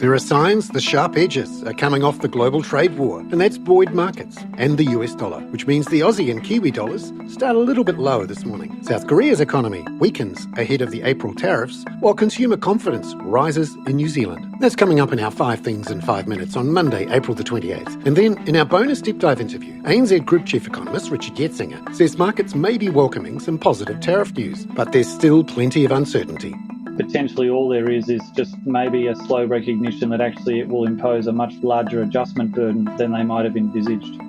There are signs the sharp edges are coming off the global trade war, and that's buoyed markets and the US dollar, which means the Aussie and Kiwi dollars start a little bit lower this morning. South Korea's economy weakens ahead of the April tariffs, while consumer confidence rises in New Zealand. That's coming up in our 5 Things in 5 Minutes on Monday, April the 28th. And then, in our bonus deep dive interview, ANZ Group Chief Economist Richard Yetsenga says markets may be welcoming some positive tariff news, but there's still plenty of uncertainty. Potentially all there is just maybe a slow recognition that actually it will impose a much larger adjustment burden than they might have envisaged.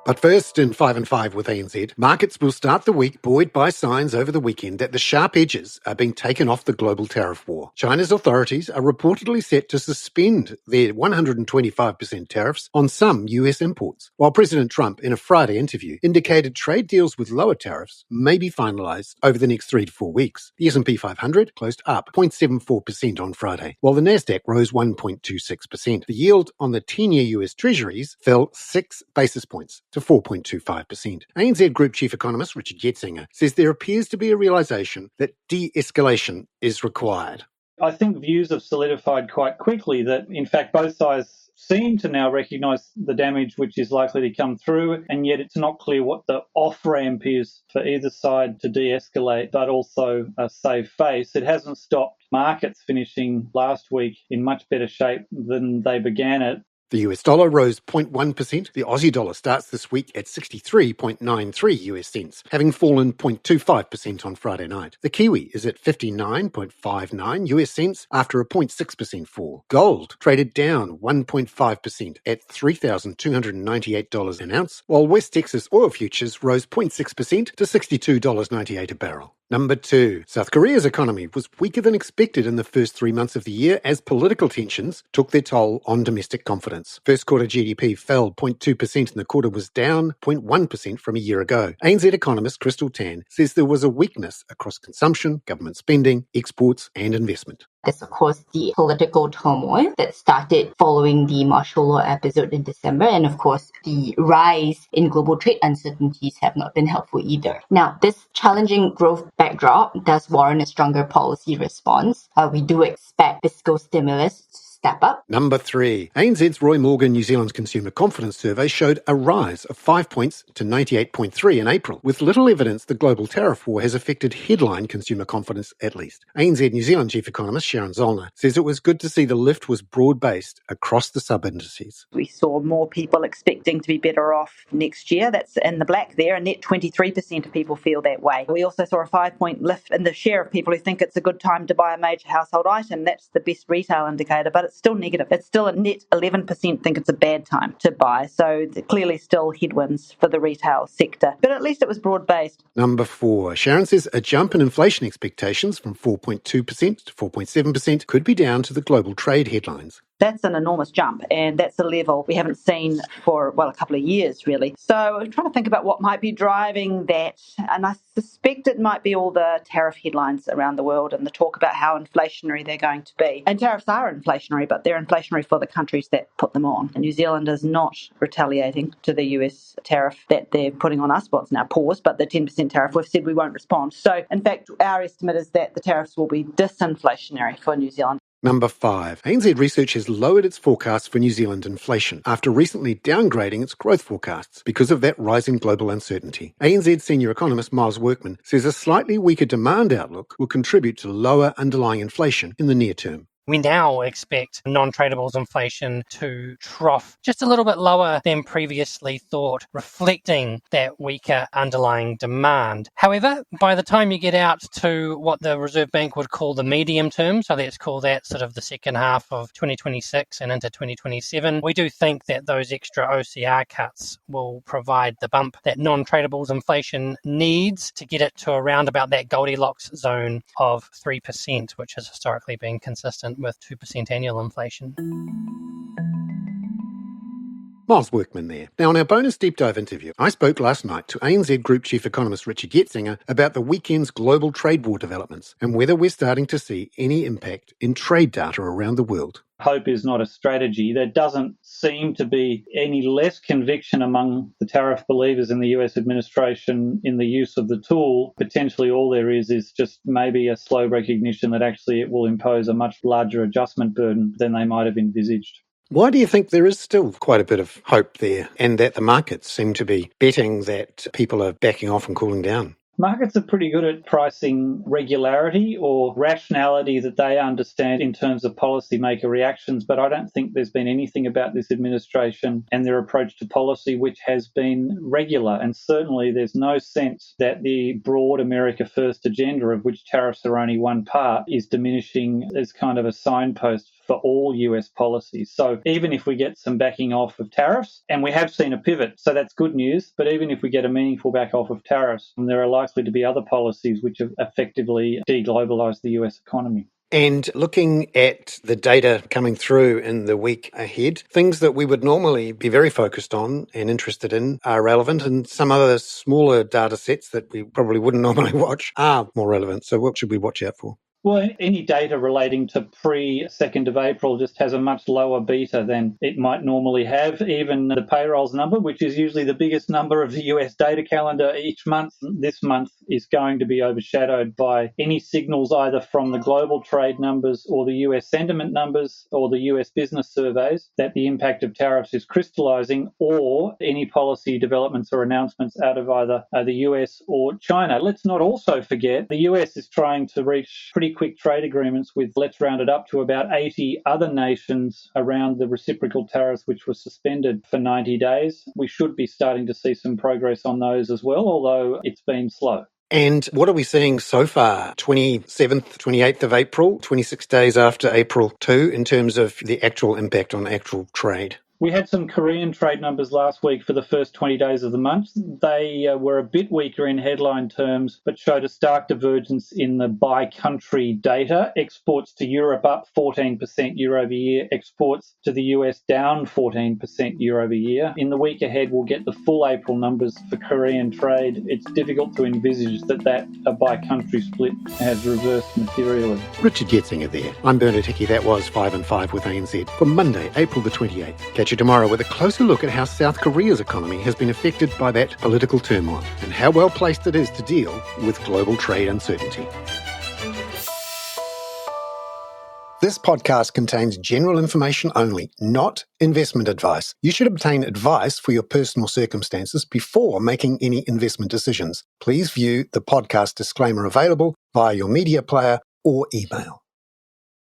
But first, in 5 and 5 with ANZ, markets will start the week buoyed by signs over the weekend that the sharp edges are being taken off the global tariff war. China's authorities are reportedly set to suspend their 125% tariffs on some US imports, while President Trump, in a Friday interview, indicated trade deals with lower tariffs may be finalised over the next 3 to 4 weeks. The S&P 500 closed up 0.74% on Friday, while the Nasdaq rose 1.26%. The yield on the 10-year US Treasuries fell 6 basis points to 4.25%. ANZ Group Chief Economist Richard Yetsenga says there appears to be a realisation that de-escalation is required. I think views have solidified quite quickly that, in fact, both sides seem to now recognise the damage which is likely to come through, and yet it's not clear what the off-ramp is for either side to de-escalate, but also save face. It hasn't stopped markets finishing last week in much better shape than they began it. The US dollar rose 0.1%. The Aussie dollar starts this week at 63.93 US cents, having fallen 0.25% on Friday night. The Kiwi is at 59.59 US cents after a 0.6% fall. Gold traded down 1.5% at $3,298 an ounce, while West Texas oil futures rose 0.6% to $62.98 a barrel. Number 2. South Korea's economy was weaker than expected in the first 3 months of the year as political tensions took their toll on domestic confidence. First quarter GDP fell 0.2% and the quarter was down 0.1% from a year ago. ANZ economist Crystal Tan says there was a weakness across consumption, government spending, exports and investment. There's, of course, the political turmoil that started following the martial law episode in December. And, of course, the rise in global trade uncertainties have not been helpful either. Now, this challenging growth backdrop does warrant a stronger policy response. We do expect fiscal stimulus to step up. Number 3. ANZ's Roy Morgan New Zealand's Consumer Confidence Survey showed a rise of 5 points to 98.3 in April, with little evidence the global tariff war has affected headline consumer confidence at least. ANZ New Zealand Chief Economist Sharon Zollner says it was good to see the lift was broad-based across the sub-indices. We saw more people expecting to be better off next year. That's in the black there, and net 23% of people feel that way. We also saw a 5-point lift in the share of people who think it's a good time to buy a major household item. That's the best retail indicator, but it's still negative. It's still a net 11% think it's a bad time to buy. So clearly still headwinds for the retail sector. But at least it was broad-based. Number 4. Sharon says a jump in inflation expectations from 4.2% to 4.7% could be down to the global trade headlines. That's an enormous jump, and that's a level we haven't seen for, a couple of years, really. So I'm trying to think about what might be driving that, and I suspect it might be all the tariff headlines around the world and the talk about how inflationary they're going to be. And tariffs are inflationary, but they're inflationary for the countries that put them on. And New Zealand is not retaliating to the US tariff that they're putting on us. Well, it's now paused, but the 10% tariff, we've said we won't respond. So, in fact, our estimate is that the tariffs will be disinflationary for New Zealand. Number 5. ANZ Research has lowered its forecast for New Zealand inflation after recently downgrading its growth forecasts because of that rising global uncertainty. ANZ senior economist Miles Workman says a slightly weaker demand outlook will contribute to lower underlying inflation in the near term. We now expect non-tradables inflation to trough just a little bit lower than previously thought, reflecting that weaker underlying demand. However, by the time you get out to what the Reserve Bank would call the medium term, so let's call that sort of the second half of 2026 and into 2027, we do think that those extra OCR cuts will provide the bump that non-tradables inflation needs to get it to around about that Goldilocks zone of 3%, which has historically been consistent with 2% annual inflation. Miles Workman there. Now, in our bonus deep dive interview, I spoke last night to ANZ Group Chief Economist Richard Yetsenga about the weekend's global trade war developments and whether we're starting to see any impact in trade data around the world. Hope is not a strategy. There doesn't seem to be any less conviction among the tariff believers in the US administration in the use of the tool. Potentially all there is just maybe a slow recognition that actually it will impose a much larger adjustment burden than they might have envisaged. Why do you think there is still quite a bit of hope there and that the markets seem to be betting that people are backing off and cooling down? Markets are pretty good at pricing regularity or rationality that they understand in terms of policymaker reactions, but I don't think there's been anything about this administration and their approach to policy which has been regular. And certainly there's no sense that the broad America First agenda, of which tariffs are only one part, is diminishing as kind of a signpost for all US policies. So even if we get some backing off of tariffs, and we have seen a pivot, so that's good news, but even if we get a meaningful back off of tariffs, there are likely to be other policies which have effectively deglobalized the US economy. And looking at the data coming through in the week ahead, things that we would normally be very focused on and interested in are relevant, and some other smaller data sets that we probably wouldn't normally watch are more relevant. So what should we watch out for? Well, any data relating to pre-2nd of April just has a much lower beta than it might normally have. Even the payrolls number, which is usually the biggest number of the US data calendar each month, this month is going to be overshadowed by any signals either from the global trade numbers or the US sentiment numbers or the US business surveys that the impact of tariffs is crystallizing, or any policy developments or announcements out of either the US or China. Let's not also forget the US is trying to reach pretty quick trade agreements with, let's round it up to about 80 other nations around the reciprocal tariffs, which were suspended for 90 days. We should be starting to see some progress on those as well, although it's been slow. And what are we seeing so far, 27th, 28th of April, 26 days after April 2, in terms of the actual impact on actual trade? We had some Korean trade numbers last week for the first 20 days of the month. They were a bit weaker in headline terms, but showed a stark divergence in the by-country data. Exports to Europe up 14% year over year. Exports to the US down 14% year over year. In the week ahead, we'll get the full April numbers for Korean trade. It's difficult to envisage that by-country split has reversed materially. Richard Yetsenga there. I'm Bernard Hickey. That was 5 and 5 with ANZ for Monday, April the 28th. Catch you tomorrow with a closer look at how South Korea's economy has been affected by that political turmoil and how well placed it is to deal with global trade uncertainty. This podcast contains general information only, not investment advice. You should obtain advice for your personal circumstances before making any investment decisions. Please view the podcast disclaimer available via your media player or email.